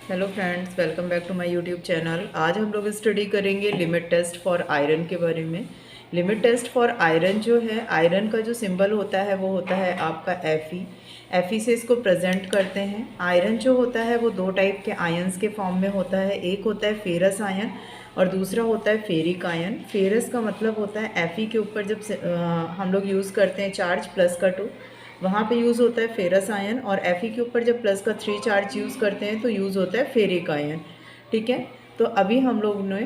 Hello friends, welcome back to my YouTube channel. आज हम लोग स्टडी करेंगे लिमिट टेस्ट फॉर आयरन के बारे में। लिमिट टेस्ट फॉर आयरन जो है, आयरन का जो सिंबल होता है वो होता है आपका Fe से इसको प्रेजेंट करते हैं। आयरन जो होता है वो दो टाइप के आयंस के फॉर्म में होता है। एक होता है फेरस आयन और दूसरा होता है फेरिक आयन। फेरस का मतलब होता है Fe के ऊपर जब हम लोग यूज़ करते हैं चार्ज प्लस का 2, वहाँ पे यूज़ होता है फेरस आयन, और Fe के ऊपर जब प्लस का 3 चार्ज यूज़ करते हैं तो यूज़ होता है फेरिक आयन। ठीक है, तो अभी हम लोग ने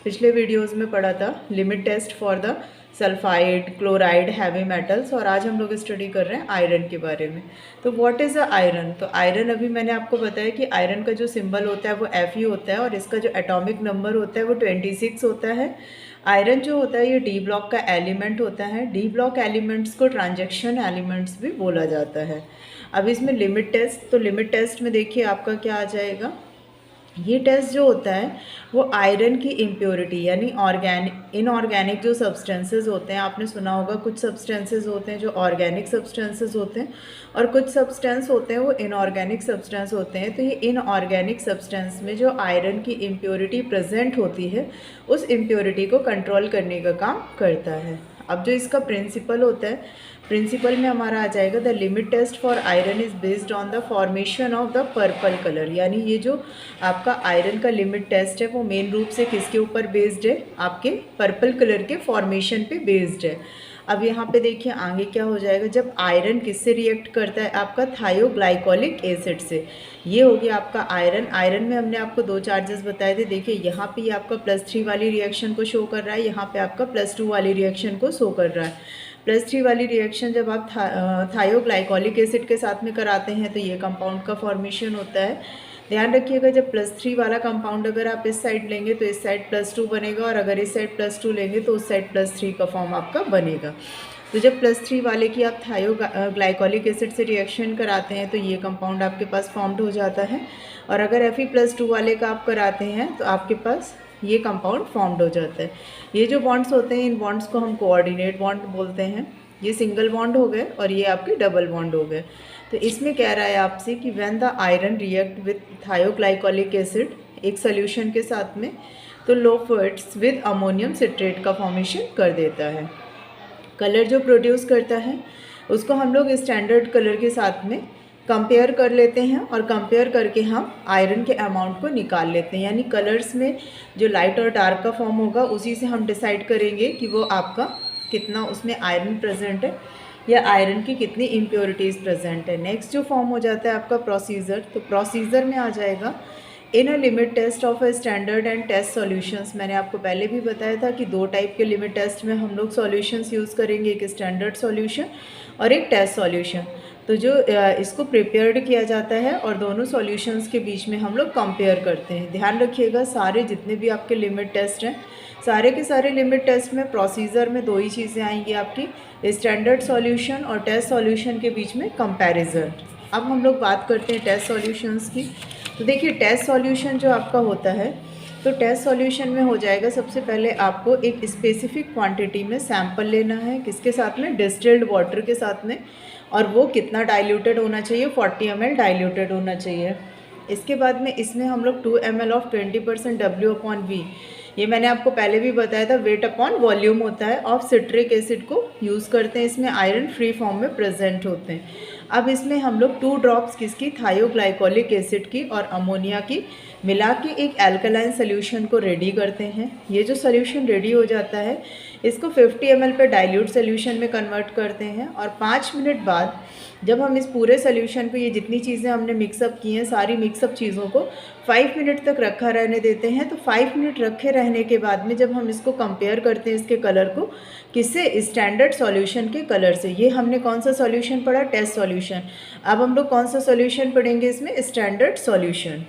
पिछले वीडियोस में पढ़ा था limit test for the sulphide, chloride, heavy metals, और आज हम लोग स्टडी कर रहे हैं आयरन के बारे में। तो व्हाट इज़ अ आयरन? तो आयरन अभी मैंने आपको बताया कि आयरन का जो सिंबल होता है वो Fe होता है और इसका जो एटॉमिक नंबर होता है वो 26 होता है। आयरन जो होता है ये डी ब्लॉक का एलिमेंट होता है। डी ब्लॉक एलिमेंट्स को ट्रांजैक्शन एलिमेंट्स भी बोला जाता है। अब इसमें लिमिट टेस्ट, तो लिमिट टेस्ट में देखिए आपका क्या आ जाएगा। ये टेस्ट जो होता है वो आयरन की इम्प्योरिटी यानी इनऑर्गेनिक जो सब्सटेंसेस होते हैं, आपने सुना होगा कुछ सब्सटेंसेस होते हैं जो ऑर्गेनिक सब्सटेंसेस होते हैं और कुछ सब्सटेंस होते हैं वो इनऑर्गेनिक सब्सटेंस होते हैं। तो ये इनऑर्गेनिक सब्सटेंस में जो आयरन की इम्प्योरिटी प्रेजेंट होती है उस इम्प्योरिटी को कंट्रोल करने का काम करता है। अब जो इसका प्रिंसिपल होता है, प्रिंसिपल में हमारा आ जाएगा the limit test for iron is based on the formation of the purple colour. यानी ये जो आपका आयरन का लिमिट टेस्ट है वो मेन रूप से किसके ऊपर बेस्ड है? आपके पर्पल कलर के फॉर्मेशन पे बेस्ड है। अब यहाँ पे देखिए आगे क्या हो जाएगा, जब आयरन किससे रिएक्ट करता है? आपका थायोग्लाइकोलिक एसिड से। ये हो गया आपका आयरन। आयरन में हमने आपको दो चार्जेस बताए थे। देखिए यहाँ पे आपका +3 वाली रिएक्शन को शो कर रहा है, यहाँ पे आपका +2 वाली रिएक्शन को शो कर रहा है। +3 वाली रिएक्शन जब आप थायोग्लाइकोलिक एसिड के साथ में कराते हैं तो ये कंपाउंड का फॉर्मेशन होता है। ध्यान रखिएगा, जब +3 वाला कंपाउंड अगर आप इस साइड लेंगे तो इस साइड +2 बनेगा, और अगर इस साइड +2 लेंगे तो उस साइड +3 का फॉर्म आपका बनेगा। तो जब +3 वाले की आप थायोग्लाइकोलिक एसिड से रिएक्शन कराते हैं तो ये कंपाउंड आपके पास फॉर्म्ड हो जाता है, और अगर Fe+2 वाले का आप कराते हैं तो आपके पास ये कंपाउंड फॉर्म्ड हो जाता है। ये जो बॉन्ड्स होते हैं इन बॉन्ड्स को हम कोऑर्डिनेट बॉन्ड बोलते हैं। ये सिंगल बॉन्ड हो गए और ये आपके डबल बॉन्ड हो गए। तो इसमें कह रहा है आपसे कि when the iron react with थायोग्लाइकोलिक acid एक सोल्यूशन के साथ में, तो लोफर्ट्स विद अमोनियम सिट्रेट का फॉर्मेशन कर देता है। कलर जो प्रोड्यूस करता है उसको हम लोग स्टैंडर्ड कलर के साथ में कंपेयर कर लेते हैं, और कंपेयर करके हम आयरन के अमाउंट को निकाल लेते हैं। यानी कलर्स में जो लाइट और डार्क का फॉर्म होगा उसी से हम डिसाइड करेंगे कि वो आपका कितना उसमें आयरन प्रेजेंट है या आयरन की कितनी इम्प्योरिटीज़ प्रेजेंट है। नेक्स्ट जो फॉर्म हो जाता है आपका प्रोसीजर। तो प्रोसीजर में आ जाएगा in a limit test of a standard and test solutions. मैंने आपको पहले भी बताया था कि दो टाइप के लिमिट टेस्ट में हम लोग सॉल्यूशंस यूज़ करेंगे, एक स्टैंडर्ड सॉल्यूशन और एक टेस्ट सॉल्यूशन। तो जो इसको प्रिपेयर्ड किया जाता है और दोनों सॉल्यूशंस के बीच में हम लोग कंपेयर करते हैं। ध्यान रखिएगा, सारे जितने भी आपके लिमिट टेस्ट हैं, सारे के सारे लिमिट टेस्ट में प्रोसीजर में दो ही चीज़ें आएंगी आपकी, स्टैंडर्ड सॉल्यूशन और टेस्ट सॉल्यूशन के बीच में कंपैरिजन। अब हम लोग बात करते हैं टेस्ट सॉल्यूशंस की। तो देखिए टेस्ट सॉल्यूशन जो आपका होता है, तो टेस्ट सॉल्यूशन में हो जाएगा सबसे पहले आपको एक स्पेसिफिक क्वांटिटी में सैंपल लेना है, किसके साथ में? डिस्टिल्ड वाटर के साथ में, और वो कितना डाइल्यूटेड होना चाहिए? 40 ml डाइल्यूटेड होना चाहिए। इसके बाद में इसमें हम लोग 2 ml ऑफ 20% W/V, ये मैंने आपको पहले भी बताया था, वेट अपॉन वॉल्यूम होता है, ऑफ सिट्रिक एसिड को यूज़ करते हैं। इसमें आयरन फ्री फॉर्म में प्रेजेंट होते हैं। अब इसमें हम लोग 2 ड्रॉप्स किसकी? थायोग्लाइकोलिक एसिड की और अमोनिया की मिला के एक एल्कलाइन सोल्यूशन को रेडी करते हैं। ये जो सोल्यूशन रेडी हो जाता है इसको 50 ml पे डाइल्यूट सोल्यूशन में कन्वर्ट करते हैं, और 5 मिनट बाद जब हम इस पूरे सोल्यूशन पे ये जितनी चीज़ें हमने मिक्सअप की हैं सारी मिक्सअप चीज़ों को 5 मिनट तक रखा रहने देते हैं। तो 5 मिनट रखे रहने के बाद में जब हम इसको कंपेयर करते हैं इसके कलर को किससे? स्टैंडर्ड सॉल्यूशन के कलर से। ये हमने कौन सा सॉल्यूशन पढ़ा? Test solution. अब हम लोग कौन सा सॉल्यूशन पढ़ेंगे इसमें? Standard solution.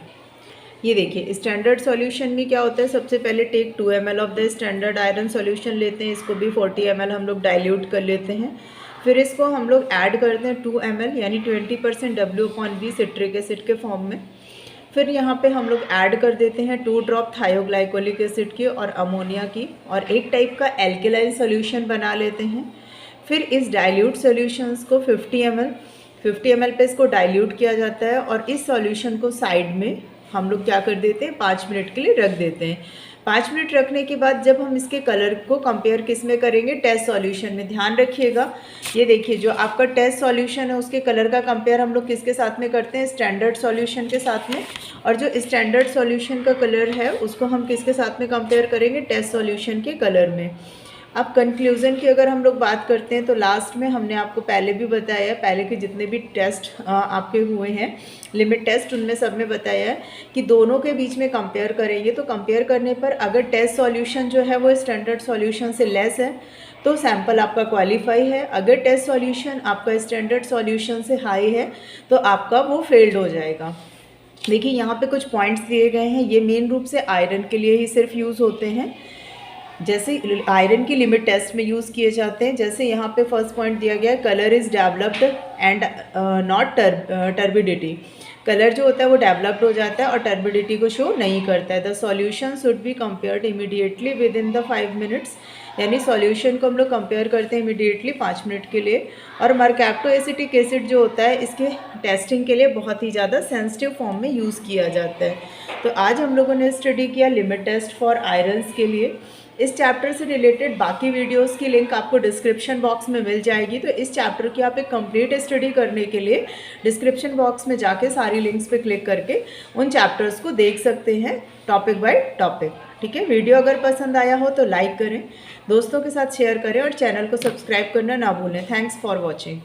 ये देखिए स्टैंडर्ड सॉल्यूशन में क्या होता है, सबसे पहले take 2 ml of the standard iron solution लेते हैं, इसको भी 40 ml हम लोग डाइल्यूट कर लेते हैं। फिर इसको हम लोग ऐड करते हैं 2 ml यानी 20% W/V सिट्रिक एसिड के फॉर्म में। फिर यहाँ पे हम लोग ऐड कर देते हैं 2 ड्रॉप थायोग्लाइकोलिक एसिड की और अमोनिया की, और एक टाइप का एल्केलाइन सॉल्यूशन बना लेते हैं। फिर इस डाइल्यूट सॉल्यूशंस को 50 ml 50 ml पे इसको डाइल्यूट किया जाता है और इस सॉल्यूशन को साइड में हम लोग क्या कर देते हैं, 5 मिनट के लिए रख देते हैं। 5 मिनट रखने के बाद जब हम इसके कलर को कंपेयर किस में करेंगे, टेस्ट सॉल्यूशन में। ध्यान रखिएगा, ये देखिए जो आपका टेस्ट सॉल्यूशन है उसके कलर का कंपेयर हम लोग किसके साथ में करते हैं, स्टैंडर्ड सॉल्यूशन के साथ में। और जो स्टैंडर्ड सॉल्यूशन का कलर है उसको हम किसके साथ में कंपेयर करेंगे, टेस्ट सॉल्यूशन के कलर में। अब कंक्लूज़न की अगर हम लोग बात करते हैं तो लास्ट में हमने आपको पहले भी बताया, पहले के जितने भी टेस्ट आपके हुए हैं लिमिट टेस्ट, उनमें सब में बताया है कि दोनों के बीच में कंपेयर करेंगे। तो कंपेयर करने पर अगर टेस्ट सॉल्यूशन जो है वो स्टैंडर्ड सॉल्यूशन से लेस है तो सैंपल आपका क्वालिफाई है। अगर टेस्ट सॉल्यूशन आपका स्टैंडर्ड सॉल्यूशन से हाई है तो आपका वो फेल्ड हो जाएगा। देखिए यहाँ पे कुछ पॉइंट्स दिए गए हैं, ये मेन रूप से आयरन के लिए ही सिर्फ यूज़ होते हैं, जैसे आयरन की लिमिट टेस्ट में यूज़ किए जाते हैं। जैसे यहाँ पे फर्स्ट पॉइंट दिया गया है, colour is developed and not turbidity. Colour जो होता है वो डेवलप्ड हो जाता है और टर्बिडिटी को शो नहीं करता है। The solution should be compared immediately with in the 5 minutes, यानी सॉल्यूशन को हम लोग कंपेयर करते हैं इमीडिएटली 5 मिनट के लिए। और मरकैप्टो एसिटिक एसिड जो होता है इसके टेस्टिंग के लिए बहुत ही ज़्यादा सेंसिटिव फॉर्म में यूज़ किया जाता है। तो आज हम लोगों ने स्टडी किया लिमिट टेस्ट फॉर आयरन्स के लिए। इस चैप्टर से रिलेटेड बाकी वीडियोस की लिंक आपको डिस्क्रिप्शन बॉक्स में मिल जाएगी। तो इस चैप्टर की आप एक कंप्लीट स्टडी करने के लिए डिस्क्रिप्शन बॉक्स में जाके सारी लिंक्स पे क्लिक करके उन चैप्टर्स को देख सकते हैं टॉपिक बाय टॉपिक। ठीक है, वीडियो अगर पसंद आया हो तो लाइक करें, दोस्तों के साथ शेयर करें और चैनल को सब्सक्राइब करना ना भूलें। Thanks for watching.